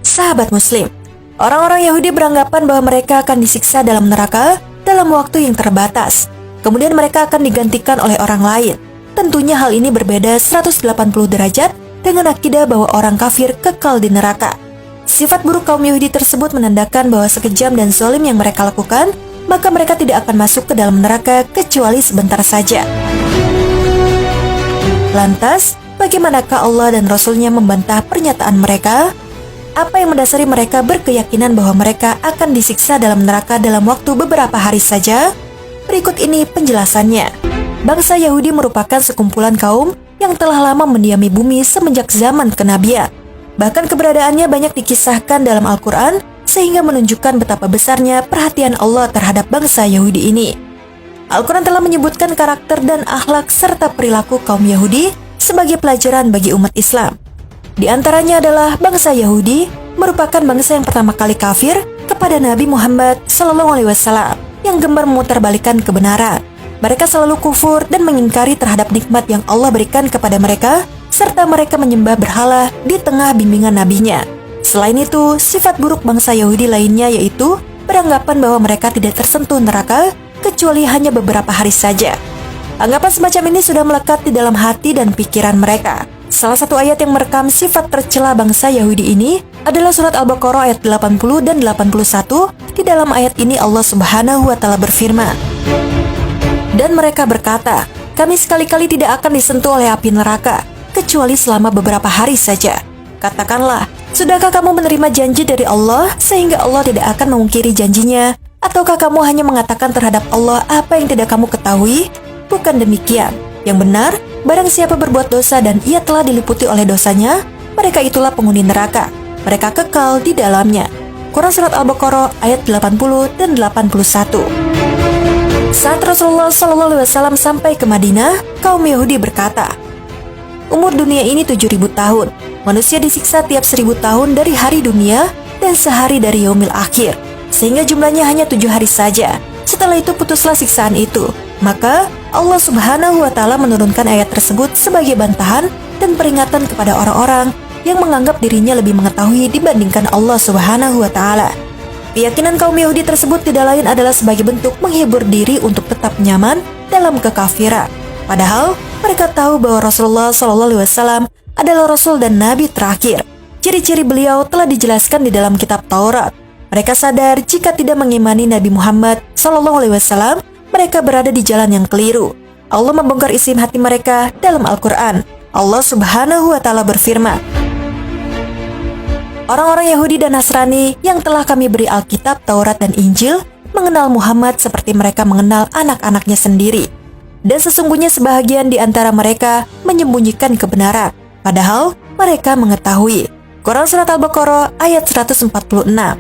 Sahabat Muslim, orang-orang Yahudi beranggapan bahwa mereka akan disiksa dalam neraka dalam waktu yang terbatas. Kemudian mereka akan digantikan oleh orang lain. Tentunya hal ini berbeda 180 derajat dengan akidah bahwa orang kafir kekal di neraka. Sifat buruk kaum Yahudi tersebut menandakan bahwa sekejam dan zalim yang mereka lakukan, maka mereka tidak akan masuk ke dalam neraka kecuali sebentar saja. Lantas, bagaimanakah Allah dan Rasul-Nya membantah pernyataan mereka? Apa yang mendasari mereka berkeyakinan bahwa mereka akan disiksa dalam neraka dalam waktu beberapa hari saja? Berikut ini penjelasannya. Bangsa Yahudi merupakan sekumpulan kaum yang telah lama mendiami bumi semenjak zaman kenabian. Bahkan keberadaannya banyak dikisahkan dalam Al-Quran, sehingga menunjukkan betapa besarnya perhatian Allah terhadap bangsa Yahudi ini. Al-Quran telah menyebutkan karakter dan akhlak serta perilaku kaum Yahudi sebagai pelajaran bagi umat Islam. Di antaranya adalah bangsa Yahudi merupakan bangsa yang pertama kali kafir kepada Nabi Muhammad SAW yang gemar memutarbalikkan kebenaran. Mereka selalu kufur dan mengingkari terhadap nikmat yang Allah berikan kepada mereka, serta mereka menyembah berhala di tengah bimbingan nabinya. Selain itu, sifat buruk bangsa Yahudi lainnya yaitu beranggapan bahwa mereka tidak tersentuh neraka kecuali hanya beberapa hari saja. Anggapan semacam ini sudah melekat di dalam hati dan pikiran mereka. Salah satu ayat yang merekam sifat tercela bangsa Yahudi ini adalah surat Al-Baqarah ayat 80 dan 81. Di dalam ayat ini Allah Subhanahu wa Ta'ala berfirman, "Dan mereka berkata, kami sekali-kali tidak akan disentuh oleh api neraka, kecuali selama beberapa hari saja. Katakanlah, sudahkah kamu menerima janji dari Allah sehingga Allah tidak akan mengungkiri janjinya? Ataukah kamu hanya mengatakan terhadap Allah apa yang tidak kamu ketahui? Bukan demikian. Yang benar, barang siapa berbuat dosa dan ia telah diliputi oleh dosanya, mereka itulah penghuni neraka. Mereka kekal di dalamnya." Quran Surat Al-Baqarah ayat 80 dan 81. Saat Rasulullah SAW sampai ke Madinah, kaum Yahudi berkata, "Umur dunia ini 7.000 tahun. Manusia disiksa tiap 1.000 tahun dari hari dunia dan sehari dari yaumil akhir, sehingga jumlahnya hanya 7 hari saja. Setelah itu putuslah siksaan itu." Maka Allah Subhanahu wa Ta'ala menurunkan ayat tersebut sebagai bantahan dan peringatan kepada orang-orang yang menganggap dirinya lebih mengetahui dibandingkan Allah Subhanahu wa Ta'ala. Keyakinan kaum Yahudi tersebut tidak lain adalah sebagai bentuk menghibur diri untuk tetap nyaman dalam kekafiran. Padahal mereka tahu bahwa Rasulullah SAW adalah Rasul dan Nabi terakhir. Ciri-ciri beliau telah dijelaskan di dalam kitab Taurat. Mereka sadar jika tidak mengimani Nabi Muhammad SAW, mereka berada di jalan yang keliru. Allah membongkar isi hati mereka dalam Al-Quran. Allah Subhanahu wa Ta'ala berfirman, "Orang-orang Yahudi dan Nasrani yang telah kami beri Alkitab, Taurat, dan Injil mengenal Muhammad seperti mereka mengenal anak-anaknya sendiri. Dan sesungguhnya sebahagian di antara mereka menyembunyikan kebenaran, padahal mereka mengetahui." Quran Surat Al-Baqarah ayat 146.